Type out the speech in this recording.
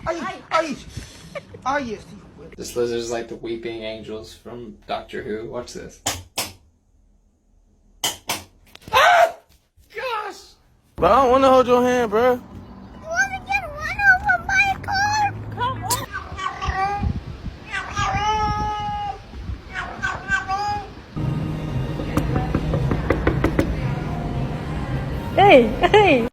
Ay, This lizard's like the weeping angels from Doctor Who. Watch this. Ah! Gosh! But I don't want to hold your hand, bro. You want to get run over by a car? Come on. Hey, hey.